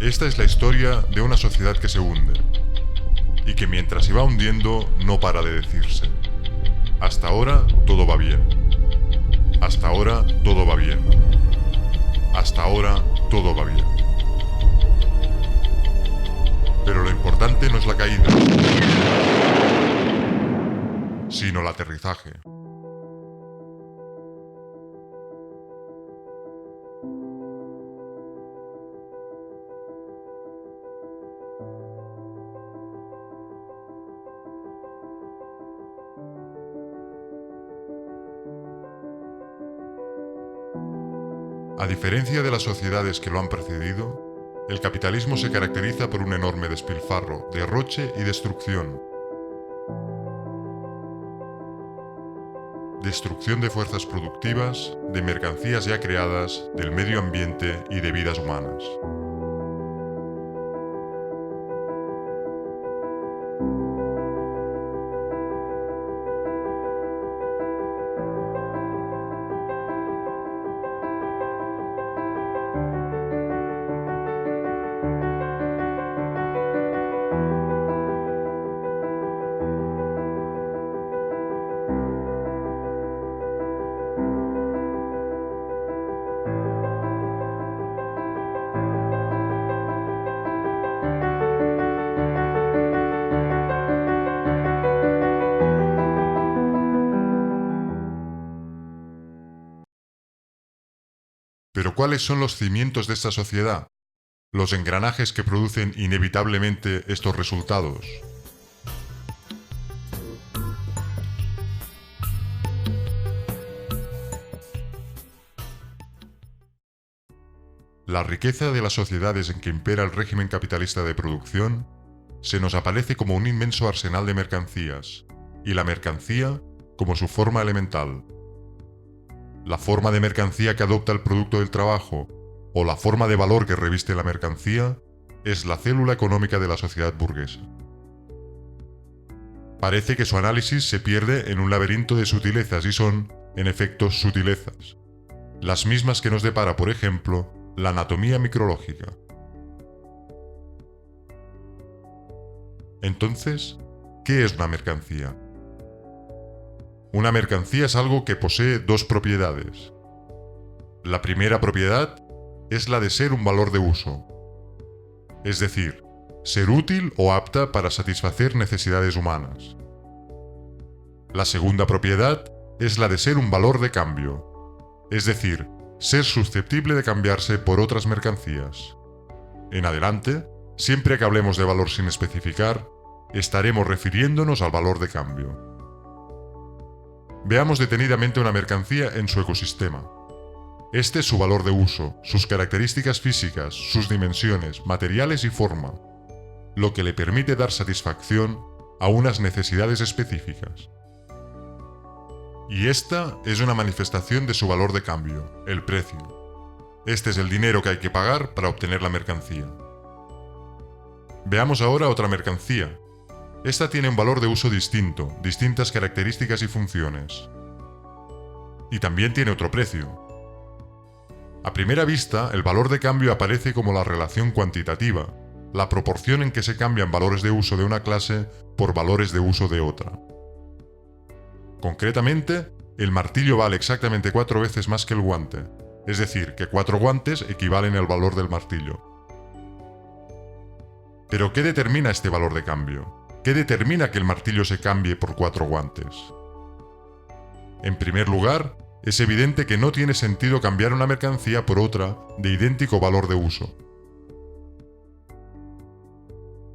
Esta es la historia de una sociedad que se hunde y que mientras se va hundiendo no para de decirse: hasta ahora todo va bien. Hasta ahora todo va bien. Hasta ahora todo va bien. Pero lo importante no es la caída, sino el aterrizaje. A diferencia de las sociedades que lo han precedido, el capitalismo se caracteriza por un enorme despilfarro, derroche y destrucción. Destrucción de fuerzas productivas, de mercancías ya creadas, del medio ambiente y de vidas humanas. Pero ¿cuáles son los cimientos de esta sociedad? Los engranajes que producen inevitablemente estos resultados. La riqueza de las sociedades en que impera el régimen capitalista de producción se nos aparece como un inmenso arsenal de mercancías, y la mercancía como su forma elemental. La forma de mercancía que adopta el producto del trabajo, o la forma de valor que reviste la mercancía, es la célula económica de la sociedad burguesa. Parece que su análisis se pierde en un laberinto de sutilezas y son, en efecto, sutilezas, las mismas que nos depara, por ejemplo, la anatomía micrológica. Entonces, ¿qué es una mercancía? Una mercancía es algo que posee dos propiedades. La primera propiedad es la de ser un valor de uso, es decir, ser útil o apta para satisfacer necesidades humanas. La segunda propiedad es la de ser un valor de cambio, es decir, ser susceptible de cambiarse por otras mercancías. En adelante, siempre que hablemos de valor sin especificar, estaremos refiriéndonos al valor de cambio. Veamos detenidamente una mercancía en su ecosistema. Este es su valor de uso, sus características físicas, sus dimensiones, materiales y forma, lo que le permite dar satisfacción a unas necesidades específicas. Y esta es una manifestación de su valor de cambio, el precio. Este es el dinero que hay que pagar para obtener la mercancía. Veamos ahora otra mercancía. Esta tiene un valor de uso distinto, distintas características y funciones. Y también tiene otro precio. A primera vista, el valor de cambio aparece como la relación cuantitativa, la proporción en que se cambian valores de uso de una clase por valores de uso de otra. Concretamente, el martillo vale exactamente 4 veces más que el guante, es decir, que 4 guantes equivalen al valor del martillo. Pero ¿qué determina este valor de cambio? ¿Qué determina que el martillo se cambie por 4 guantes? En primer lugar, es evidente que no tiene sentido cambiar una mercancía por otra de idéntico valor de uso.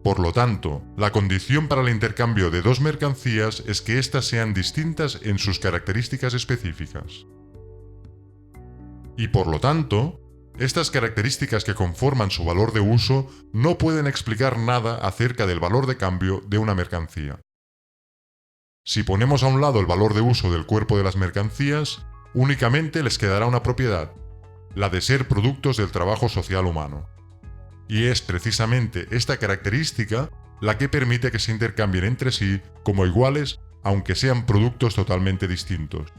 Por lo tanto, la condición para el intercambio de dos mercancías es que éstas sean distintas en sus características específicas. Y por lo tanto, estas características que conforman su valor de uso no pueden explicar nada acerca del valor de cambio de una mercancía. Si ponemos a un lado el valor de uso del cuerpo de las mercancías, únicamente les quedará una propiedad, la de ser productos del trabajo social humano. Y es precisamente esta característica la que permite que se intercambien entre sí como iguales, aunque sean productos totalmente distintos.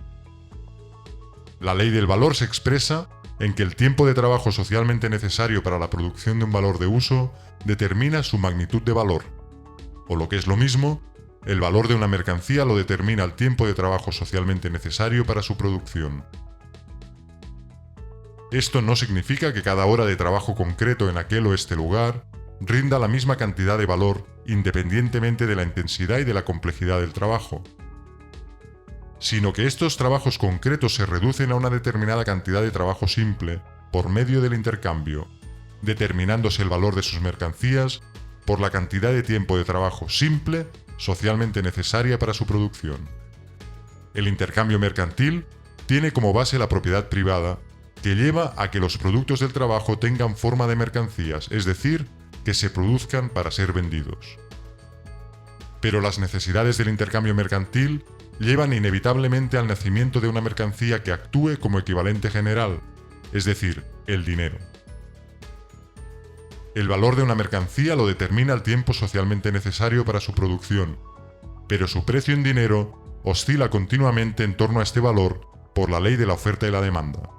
La ley del valor se expresa en que el tiempo de trabajo socialmente necesario para la producción de un valor de uso determina su magnitud de valor. O lo que es lo mismo, el valor de una mercancía lo determina el tiempo de trabajo socialmente necesario para su producción. Esto no significa que cada hora de trabajo concreto en aquel o este lugar rinda la misma cantidad de valor independientemente de la intensidad y de la complejidad del trabajo, sino que estos trabajos concretos se reducen a una determinada cantidad de trabajo simple por medio del intercambio, determinándose el valor de sus mercancías por la cantidad de tiempo de trabajo simple socialmente necesaria para su producción. El intercambio mercantil tiene como base la propiedad privada, que lleva a que los productos del trabajo tengan forma de mercancías, es decir, que se produzcan para ser vendidos. Pero las necesidades del intercambio mercantil llevan inevitablemente al nacimiento de una mercancía que actúe como equivalente general, es decir, el dinero. El valor de una mercancía lo determina el tiempo socialmente necesario para su producción, pero su precio en dinero oscila continuamente en torno a este valor por la ley de la oferta y la demanda.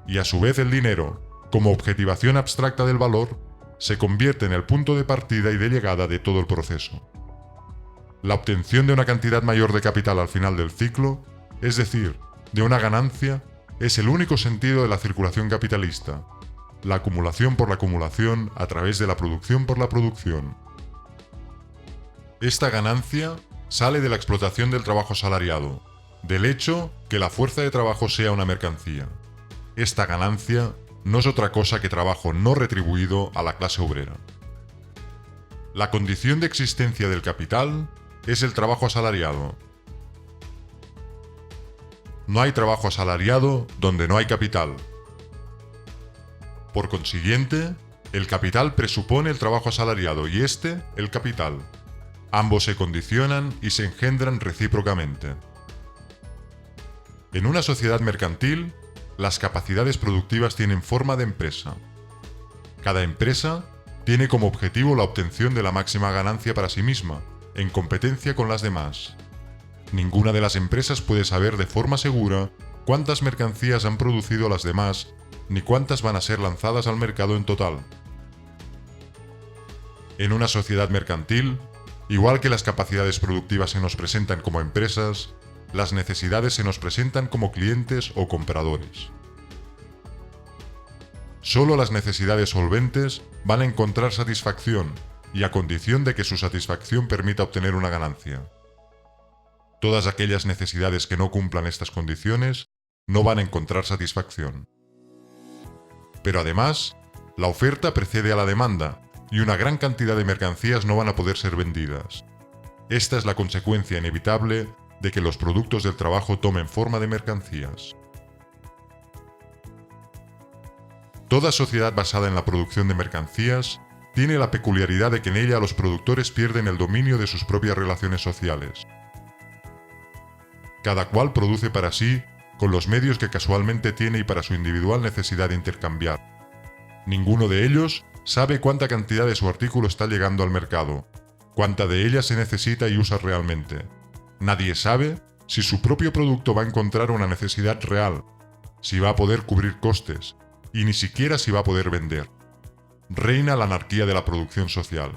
Y a su vez el dinero, como objetivación abstracta del valor, se convierte en el punto de partida y de llegada de todo el proceso. La obtención de una cantidad mayor de capital al final del ciclo, es decir, de una ganancia, es el único sentido de la circulación capitalista, la acumulación por la acumulación a través de la producción por la producción. Esta ganancia sale de la explotación del trabajo asalariado, del hecho que la fuerza de trabajo sea una mercancía. Esta ganancia no es otra cosa que trabajo no retribuido a la clase obrera. La condición de existencia del capital es el trabajo asalariado. No hay trabajo asalariado donde no hay capital. Por consiguiente, el capital presupone el trabajo asalariado y este, el capital. Ambos se condicionan y se engendran recíprocamente. En una sociedad mercantil, las capacidades productivas tienen forma de empresa. Cada empresa tiene como objetivo la obtención de la máxima ganancia para sí misma, en competencia con las demás. Ninguna de las empresas puede saber de forma segura cuántas mercancías han producido las demás, ni cuántas van a ser lanzadas al mercado en total. En una sociedad mercantil, igual que las capacidades productivas se nos presentan como empresas, las necesidades se nos presentan como clientes o compradores. Solo las necesidades solventes van a encontrar satisfacción, y a condición de que su satisfacción permita obtener una ganancia. Todas aquellas necesidades que no cumplan estas condiciones no van a encontrar satisfacción. Pero además, la oferta precede a la demanda, y una gran cantidad de mercancías no van a poder ser vendidas. Esta es la consecuencia inevitable de que los productos del trabajo tomen forma de mercancías. Toda sociedad basada en la producción de mercancías tiene la peculiaridad de que en ella los productores pierden el dominio de sus propias relaciones sociales. Cada cual produce para sí con los medios que casualmente tiene y para su individual necesidad de intercambiar. Ninguno de ellos sabe cuánta cantidad de su artículo está llegando al mercado, cuánta de ella se necesita y usa realmente. Nadie sabe si su propio producto va a encontrar una necesidad real, si va a poder cubrir costes, y ni siquiera si va a poder vender. Reina la anarquía de la producción social.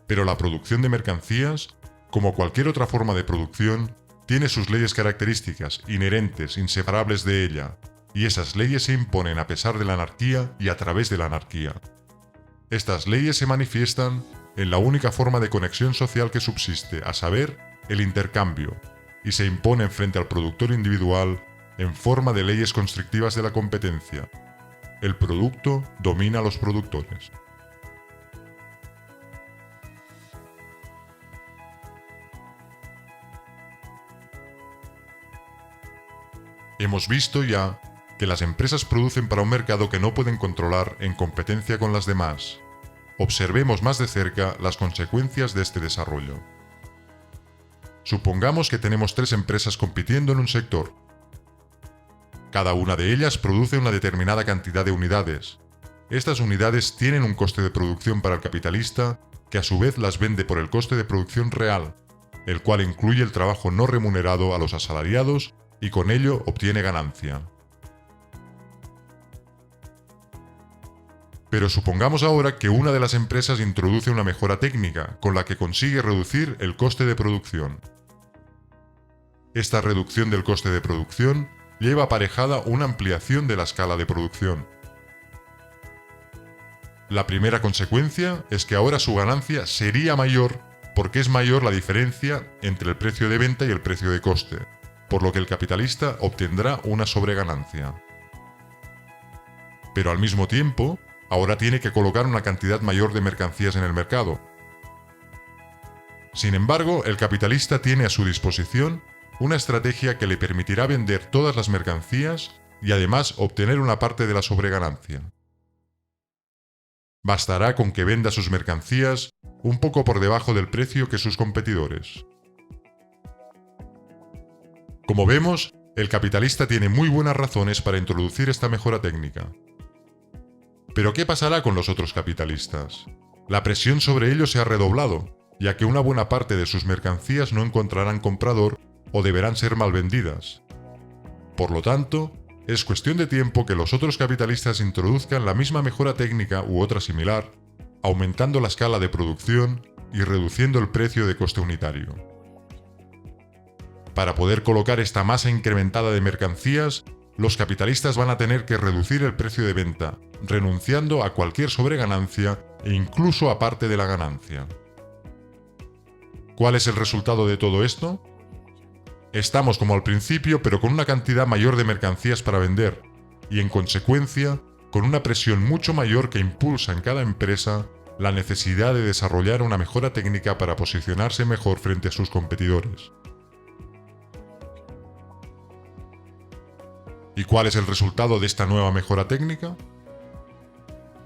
Pero la producción de mercancías, como cualquier otra forma de producción, tiene sus leyes características, inherentes, inseparables de ella, y esas leyes se imponen a pesar de la anarquía y a través de la anarquía. Estas leyes se manifiestan en la única forma de conexión social que subsiste, a saber, el intercambio, y se imponen frente al productor individual en forma de leyes constrictivas de la competencia. El producto domina a los productores. Hemos visto ya que las empresas producen para un mercado que no pueden controlar en competencia con las demás. Observemos más de cerca las consecuencias de este desarrollo. Supongamos que tenemos 3 empresas compitiendo en un sector. Cada una de ellas produce una determinada cantidad de unidades. Estas unidades tienen un coste de producción para el capitalista, que a su vez las vende por el coste de producción real, el cual incluye el trabajo no remunerado a los asalariados y con ello obtiene ganancia. Pero supongamos ahora que una de las empresas introduce una mejora técnica con la que consigue reducir el coste de producción. Esta reducción del coste de producción lleva aparejada una ampliación de la escala de producción. La primera consecuencia es que ahora su ganancia sería mayor porque es mayor la diferencia entre el precio de venta y el precio de coste, por lo que el capitalista obtendrá una sobreganancia. Pero al mismo tiempo, ahora tiene que colocar una cantidad mayor de mercancías en el mercado. Sin embargo, el capitalista tiene a su disposición una estrategia que le permitirá vender todas las mercancías y además obtener una parte de la sobreganancia. Bastará con que venda sus mercancías un poco por debajo del precio que sus competidores. Como vemos, el capitalista tiene muy buenas razones para introducir esta mejora técnica. Pero ¿qué pasará con los otros capitalistas? La presión sobre ellos se ha redoblado, ya que una buena parte de sus mercancías no encontrarán comprador o deberán ser mal vendidas. Por lo tanto, es cuestión de tiempo que los otros capitalistas introduzcan la misma mejora técnica u otra similar, aumentando la escala de producción y reduciendo el precio de coste unitario. Para poder colocar esta masa incrementada de mercancías, los capitalistas van a tener que reducir el precio de venta, renunciando a cualquier sobreganancia e incluso a parte de la ganancia. ¿Cuál es el resultado de todo esto? Estamos como al principio, pero con una cantidad mayor de mercancías para vender, y en consecuencia, con una presión mucho mayor que impulsa en cada empresa la necesidad de desarrollar una mejora técnica para posicionarse mejor frente a sus competidores. ¿Y cuál es el resultado de esta nueva mejora técnica?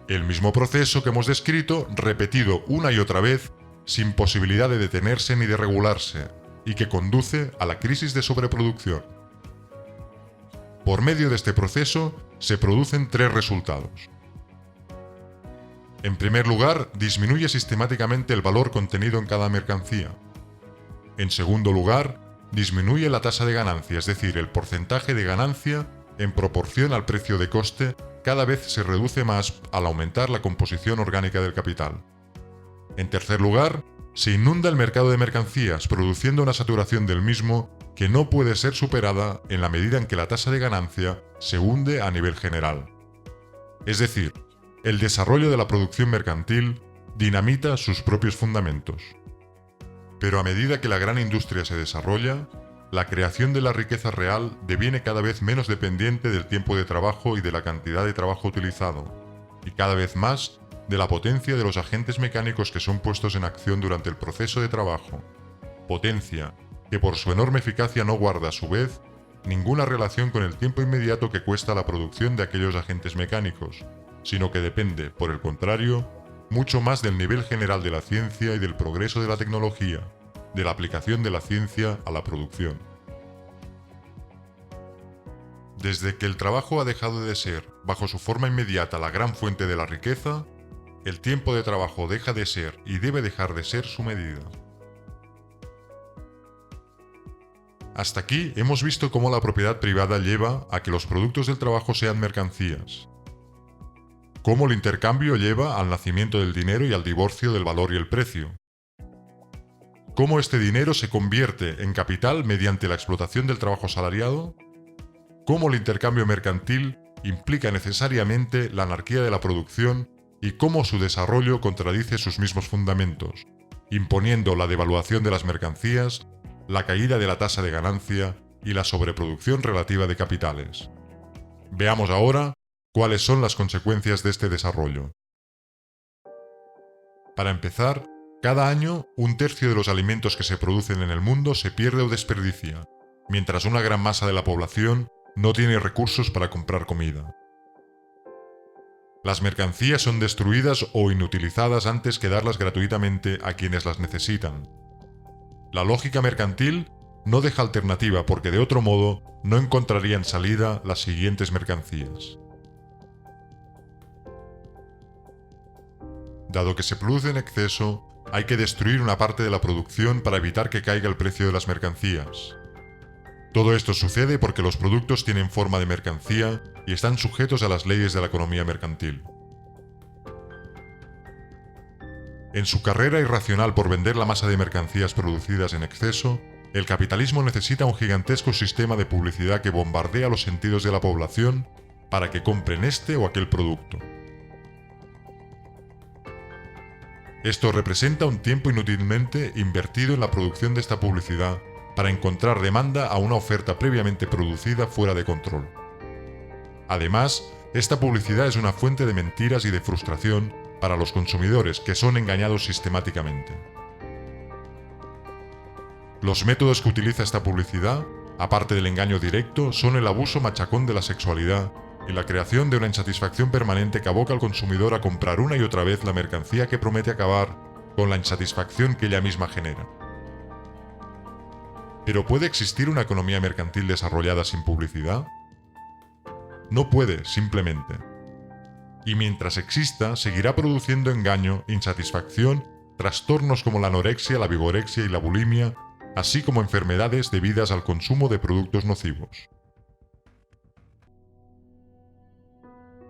El mismo proceso que hemos descrito, repetido una y otra vez, sin posibilidad de detenerse ni de regularse, y que conduce a la crisis de sobreproducción. Por medio de este proceso se producen tres resultados. En primer lugar, disminuye sistemáticamente el valor contenido en cada mercancía. En segundo lugar, disminuye la tasa de ganancia, es decir, el porcentaje de ganancia en proporción al precio de coste cada vez se reduce más al aumentar la composición orgánica del capital. En tercer lugar, se inunda el mercado de mercancías, produciendo una saturación del mismo que no puede ser superada en la medida en que la tasa de ganancia se hunde a nivel general. Es decir, el desarrollo de la producción mercantil dinamita sus propios fundamentos. Pero a medida que la gran industria se desarrolla, la creación de la riqueza real deviene cada vez menos dependiente del tiempo de trabajo y de la cantidad de trabajo utilizado, y cada vez más de la potencia de los agentes mecánicos que son puestos en acción durante el proceso de trabajo. Potencia que por su enorme eficacia no guarda a su vez ninguna relación con el tiempo inmediato que cuesta la producción de aquellos agentes mecánicos, sino que depende, por el contrario, mucho más del nivel general de la ciencia y del progreso de la tecnología, de la aplicación de la ciencia a la producción. Desde que el trabajo ha dejado de ser, bajo su forma inmediata, la gran fuente de la riqueza, el tiempo de trabajo deja de ser y debe dejar de ser su medida. Hasta aquí hemos visto cómo la propiedad privada lleva a que los productos del trabajo sean mercancías, cómo el intercambio lleva al nacimiento del dinero y al divorcio del valor y el precio, cómo este dinero se convierte en capital mediante la explotación del trabajo asalariado, cómo el intercambio mercantil implica necesariamente la anarquía de la producción y cómo su desarrollo contradice sus mismos fundamentos, imponiendo la devaluación de las mercancías, la caída de la tasa de ganancia y la sobreproducción relativa de capitales. Veamos ahora cuáles son las consecuencias de este desarrollo. Para empezar, cada año, 1/3 de los alimentos que se producen en el mundo se pierde o desperdicia, mientras una gran masa de la población no tiene recursos para comprar comida. Las mercancías son destruidas o inutilizadas antes que darlas gratuitamente a quienes las necesitan. La lógica mercantil no deja alternativa porque de otro modo no encontrarían salida las siguientes mercancías. Dado que se produce en exceso, hay que destruir una parte de la producción para evitar que caiga el precio de las mercancías. Todo esto sucede porque los productos tienen forma de mercancía y están sujetos a las leyes de la economía mercantil. En su carrera irracional por vender la masa de mercancías producidas en exceso, el capitalismo necesita un gigantesco sistema de publicidad que bombardea los sentidos de la población para que compren este o aquel producto. Esto representa un tiempo inútilmente invertido en la producción de esta publicidad para encontrar demanda a una oferta previamente producida fuera de control. Además, esta publicidad es una fuente de mentiras y de frustración para los consumidores, que son engañados sistemáticamente. Los métodos que utiliza esta publicidad, aparte del engaño directo, son el abuso machacón de la sexualidad y la creación de una insatisfacción permanente que aboca al consumidor a comprar una y otra vez la mercancía que promete acabar con la insatisfacción que ella misma genera. ¿Pero puede existir una economía mercantil desarrollada sin publicidad? No puede, simplemente. Y mientras exista, seguirá produciendo engaño, insatisfacción, trastornos como la anorexia, la vigorexia y la bulimia, así como enfermedades debidas al consumo de productos nocivos.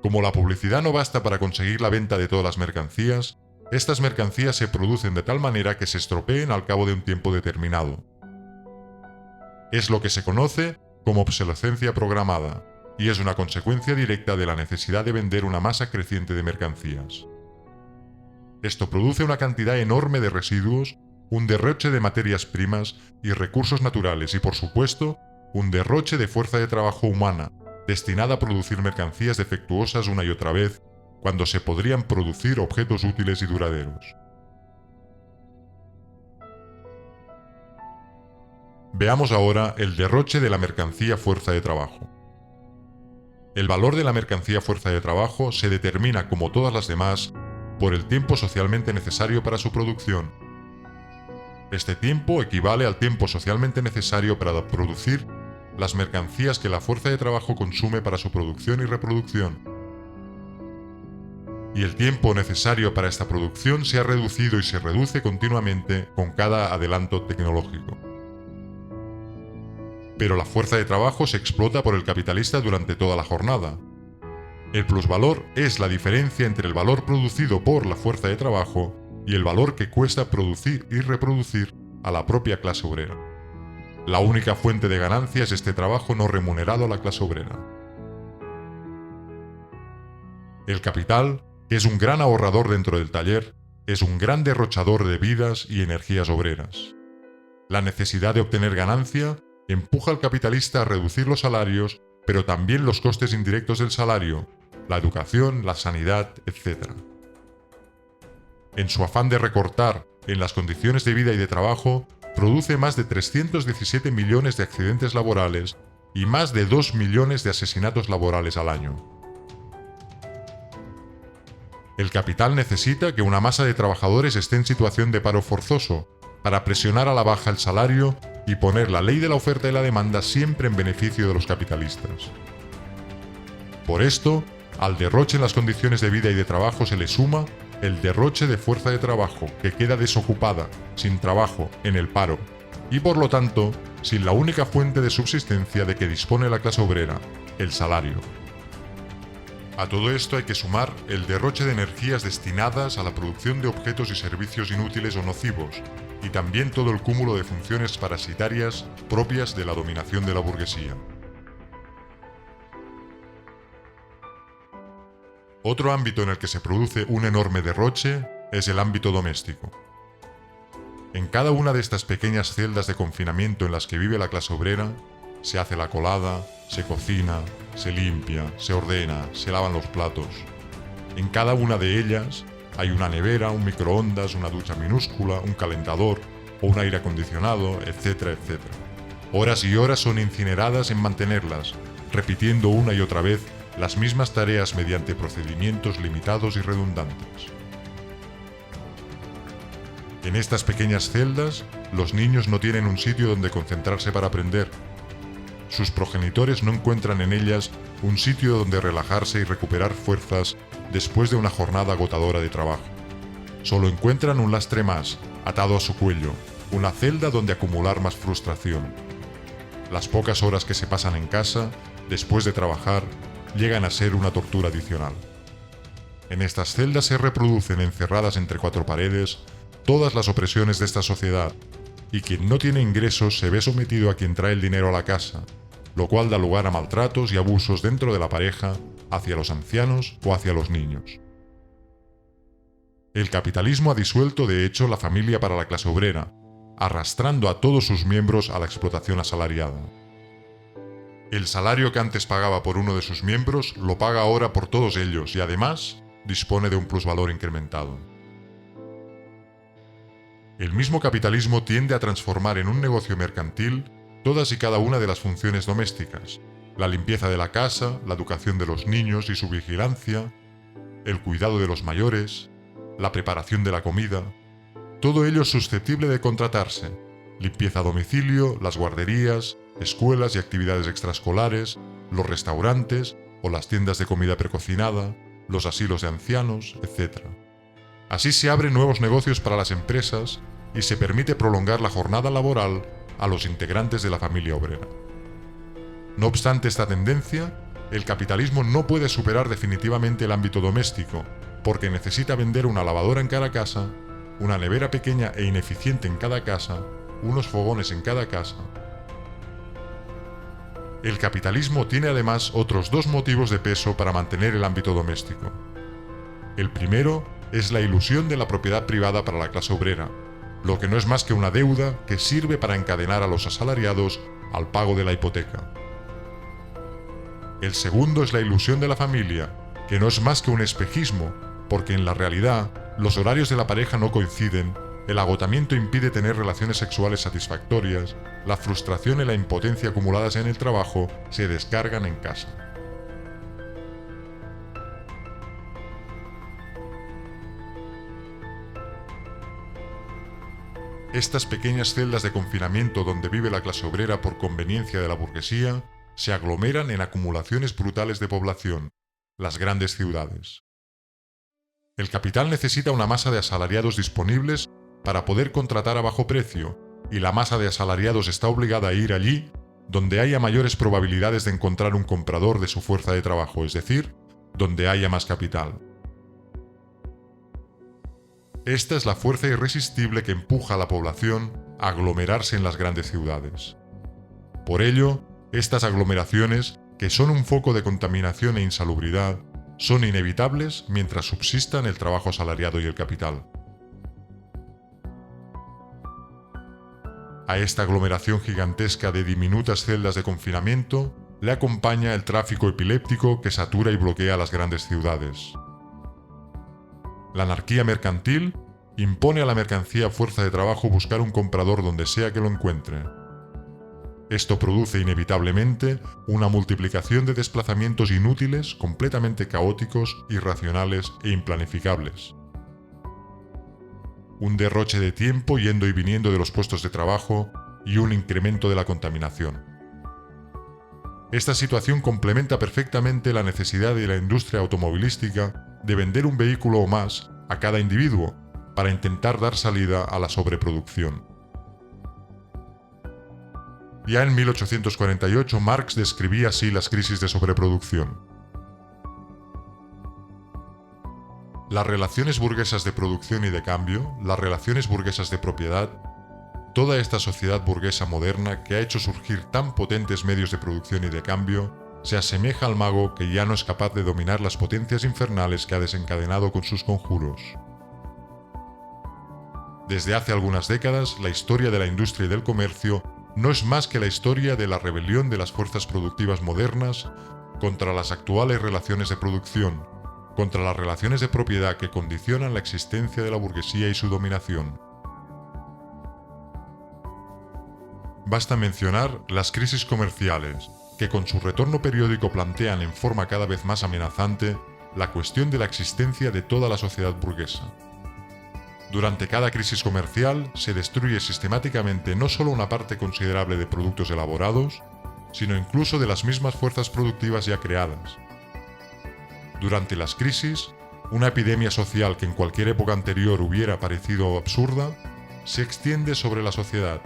Como la publicidad no basta para conseguir la venta de todas las mercancías, estas mercancías se producen de tal manera que se estropeen al cabo de un tiempo determinado. Es lo que se conoce como obsolescencia programada, y es una consecuencia directa de la necesidad de vender una masa creciente de mercancías. Esto produce una cantidad enorme de residuos, un derroche de materias primas y recursos naturales y, por supuesto, un derroche de fuerza de trabajo humana, destinada a producir mercancías defectuosas una y otra vez, cuando se podrían producir objetos útiles y duraderos. Veamos ahora el derroche de la mercancía fuerza de trabajo. El valor de la mercancía fuerza de trabajo se determina, como todas las demás, por el tiempo socialmente necesario para su producción. Este tiempo equivale al tiempo socialmente necesario para producir las mercancías que la fuerza de trabajo consume para su producción y reproducción. Y el tiempo necesario para esta producción se ha reducido y se reduce continuamente con cada adelanto tecnológico. Pero la fuerza de trabajo se explota por el capitalista durante toda la jornada. El plusvalor es la diferencia entre el valor producido por la fuerza de trabajo y el valor que cuesta producir y reproducir a la propia clase obrera. La única fuente de ganancia es este trabajo no remunerado a la clase obrera. El capital, que es un gran ahorrador dentro del taller, es un gran derrochador de vidas y energías obreras. La necesidad de obtener ganancia empuja al capitalista a reducir los salarios, pero también los costes indirectos del salario, la educación, la sanidad, etc. En su afán de recortar en las condiciones de vida y de trabajo, produce más de 317 millones de accidentes laborales y más de 2 millones de asesinatos laborales al año. El capital necesita que una masa de trabajadores esté en situación de paro forzoso para presionar a la baja el salario y poner la ley de la oferta y la demanda siempre en beneficio de los capitalistas. Por esto, al derroche en las condiciones de vida y de trabajo se le suma el derroche de fuerza de trabajo, que queda desocupada, sin trabajo, en el paro, y por lo tanto, sin la única fuente de subsistencia de que dispone la clase obrera, el salario. A todo esto hay que sumar el derroche de energías destinadas a la producción de objetos y servicios inútiles o nocivos, y también todo el cúmulo de funciones parasitarias propias de la dominación de la burguesía. Otro ámbito en el que se produce un enorme derroche es el ámbito doméstico. En cada una de estas pequeñas celdas de confinamiento en las que vive la clase obrera, se hace la colada, se cocina, se limpia, se ordena, se lavan los platos. En cada una de ellas hay una nevera, un microondas, una ducha minúscula, un calentador o un aire acondicionado, etcétera, etcétera. Horas y horas son incineradas en mantenerlas, repitiendo una y otra vez las mismas tareas mediante procedimientos limitados y redundantes. En estas pequeñas celdas, los niños no tienen un sitio donde concentrarse para aprender. Sus progenitores no encuentran en ellas un sitio donde relajarse y recuperar fuerzas después de una jornada agotadora de trabajo. Solo encuentran un lastre más, atado a su cuello, una celda donde acumular más frustración. Las pocas horas que se pasan en casa, después de trabajar, llegan a ser una tortura adicional. En estas celdas se reproducen encerradas entre cuatro paredes todas las opresiones de esta sociedad, y quien no tiene ingresos se ve sometido a quien trae el dinero a la casa, lo cual da lugar a maltratos y abusos dentro de la pareja, hacia los ancianos o hacia los niños. El capitalismo ha disuelto de hecho la familia para la clase obrera, arrastrando a todos sus miembros a la explotación asalariada. El salario que antes pagaba por uno de sus miembros lo paga ahora por todos ellos y además dispone de un plusvalor incrementado. El mismo capitalismo tiende a transformar en un negocio mercantil todas y cada una de las funciones domésticas: la limpieza de la casa, la educación de los niños y su vigilancia, el cuidado de los mayores, la preparación de la comida. Todo ello es susceptible de contratarse: limpieza a domicilio, las guarderías, escuelas y actividades extraescolares, los restaurantes o las tiendas de comida precocinada, los asilos de ancianos, etc. Así se abren nuevos negocios para las empresas y se permite prolongar la jornada laboral a los integrantes de la familia obrera. No obstante esta tendencia, el capitalismo no puede superar definitivamente el ámbito doméstico, porque necesita vender una lavadora en cada casa, una nevera pequeña e ineficiente en cada casa, unos fogones en cada casa. El capitalismo tiene además otros dos motivos de peso para mantener el ámbito doméstico. El primero es la ilusión de la propiedad privada para la clase obrera, lo que no es más que una deuda que sirve para encadenar a los asalariados al pago de la hipoteca. El segundo es la ilusión de la familia, que no es más que un espejismo, porque en la realidad los horarios de la pareja no coinciden, el agotamiento impide tener relaciones sexuales satisfactorias, la frustración y la impotencia acumuladas en el trabajo se descargan en casa. Estas pequeñas celdas de confinamiento donde vive la clase obrera por conveniencia de la burguesía se aglomeran en acumulaciones brutales de población, las grandes ciudades. El capital necesita una masa de asalariados disponibles para poder contratar a bajo precio, y la masa de asalariados está obligada a ir allí donde haya mayores probabilidades de encontrar un comprador de su fuerza de trabajo, es decir, donde haya más capital. Esta es la fuerza irresistible que empuja a la población a aglomerarse en las grandes ciudades. Por ello, estas aglomeraciones, que son un foco de contaminación e insalubridad, son inevitables mientras subsistan el trabajo asalariado y el capital. A esta aglomeración gigantesca de diminutas celdas de confinamiento le acompaña el tráfico epiléptico que satura y bloquea las grandes ciudades. La anarquía mercantil impone a la mercancía fuerza de trabajo buscar un comprador donde sea que lo encuentre. Esto produce inevitablemente una multiplicación de desplazamientos inútiles, completamente caóticos, irracionales e implanificables. Un derroche de tiempo yendo y viniendo de los puestos de trabajo y un incremento de la contaminación. Esta situación complementa perfectamente la necesidad de la industria automovilística de vender un vehículo o más a cada individuo para intentar dar salida a la sobreproducción. Ya en 1848 Marx describía así las crisis de sobreproducción. Las relaciones burguesas de producción y de cambio, las relaciones burguesas de propiedad, toda esta sociedad burguesa moderna que ha hecho surgir tan potentes medios de producción y de cambio, se asemeja al mago que ya no es capaz de dominar las potencias infernales que ha desencadenado con sus conjuros. Desde hace algunas décadas, la historia de la industria y del comercio no es más que la historia de la rebelión de las fuerzas productivas modernas contra las actuales relaciones de producción, contra las relaciones de propiedad que condicionan la existencia de la burguesía y su dominación. Basta mencionar las crisis comerciales, que con su retorno periódico plantean en forma cada vez más amenazante la cuestión de la existencia de toda la sociedad burguesa. Durante cada crisis comercial se destruye sistemáticamente no solo una parte considerable de productos elaborados, sino incluso de las mismas fuerzas productivas ya creadas. Durante las crisis, una epidemia social que en cualquier época anterior hubiera parecido absurda, se extiende sobre la sociedad,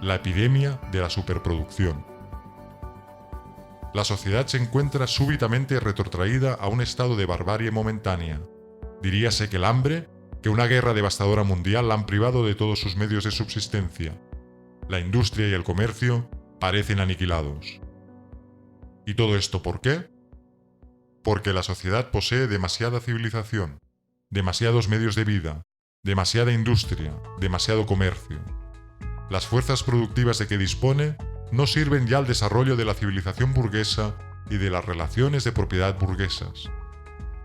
la epidemia de la superproducción. la sociedad se encuentra súbitamente retrotraída a un estado de barbarie momentánea. Diríase que el hambre, que una guerra devastadora mundial la han privado de todos sus medios de subsistencia. La industria y el comercio parecen aniquilados. ¿Y todo esto por qué? Porque la sociedad posee demasiada civilización, demasiados medios de vida, demasiada industria, demasiado comercio. Las fuerzas productivas de que dispone no sirven ya al desarrollo de la civilización burguesa y de las relaciones de propiedad burguesas.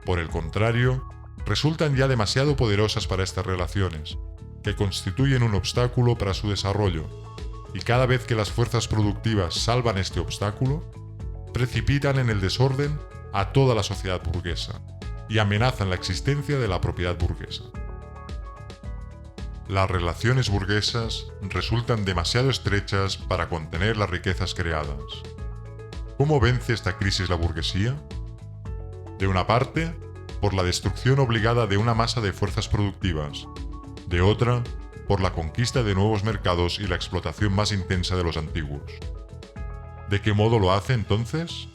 Por el contrario, resultan ya demasiado poderosas para estas relaciones, que constituyen un obstáculo para su desarrollo, y cada vez que las fuerzas productivas salvan este obstáculo, precipitan en el desorden a toda la sociedad burguesa y amenazan la existencia de la propiedad burguesa. Las relaciones burguesas resultan demasiado estrechas para contener las riquezas creadas. ¿Cómo vence esta crisis la burguesía? De una parte, por la destrucción obligada de una masa de fuerzas productivas, de otra, por la conquista de nuevos mercados y la explotación más intensa de los antiguos. ¿De qué modo lo hace entonces?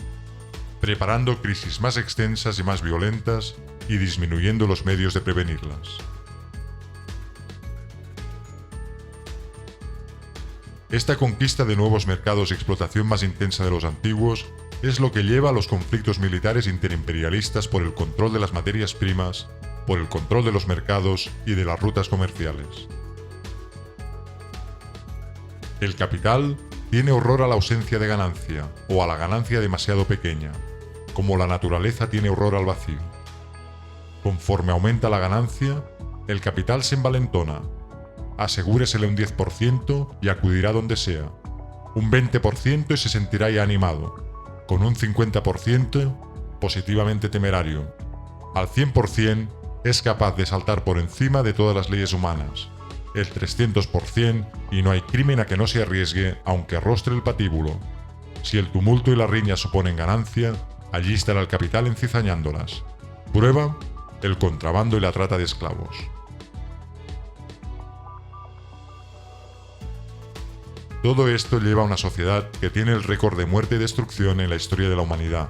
Preparando crisis más extensas y más violentas y disminuyendo los medios de prevenirlas. Esta conquista de nuevos mercados y explotación más intensa de los antiguos es lo que lleva a los conflictos militares interimperialistas por el control de las materias primas, por el control de los mercados y de las rutas comerciales. El capital tiene horror a la ausencia de ganancia o a la ganancia demasiado pequeña, como la naturaleza tiene horror al vacío. Conforme aumenta la ganancia, el capital se envalentona. Asegúresele un 10% y acudirá donde sea. Un 20% y se sentirá ya animado. Con un 50% positivamente temerario. Al 100% es capaz de saltar por encima de todas las leyes humanas. El 300% y no hay crimen a que no se arriesgue aunque arrostre el patíbulo. Si el tumulto y la riña suponen ganancia, allí estará el capital encizañándolas. Prueba, el contrabando y la trata de esclavos. Todo esto lleva a una sociedad que tiene el récord de muerte y destrucción en la historia de la humanidad.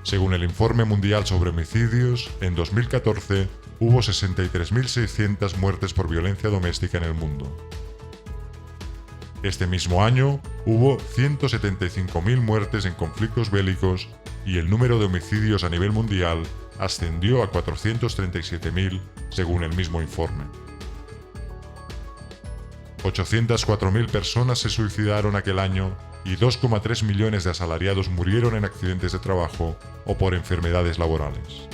Según el Informe Mundial sobre Homicidios, en 2014 hubo 63.600 muertes por violencia doméstica en el mundo. Este mismo año hubo 175.000 muertes en conflictos bélicos y el número de homicidios a nivel mundial ascendió a 437.000 según el mismo informe. 804.000 personas se suicidaron aquel año y 2,3 millones de asalariados murieron en accidentes de trabajo o por enfermedades laborales.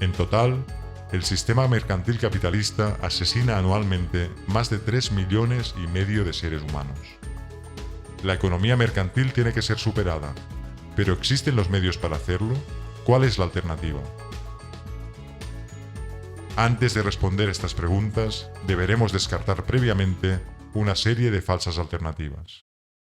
En total, el sistema mercantil capitalista asesina anualmente más de 3,5 millones de seres humanos. La economía mercantil tiene que ser superada, pero ¿existen los medios para hacerlo? ¿Cuál es la alternativa? Antes de responder estas preguntas, deberemos descartar previamente una serie de falsas alternativas.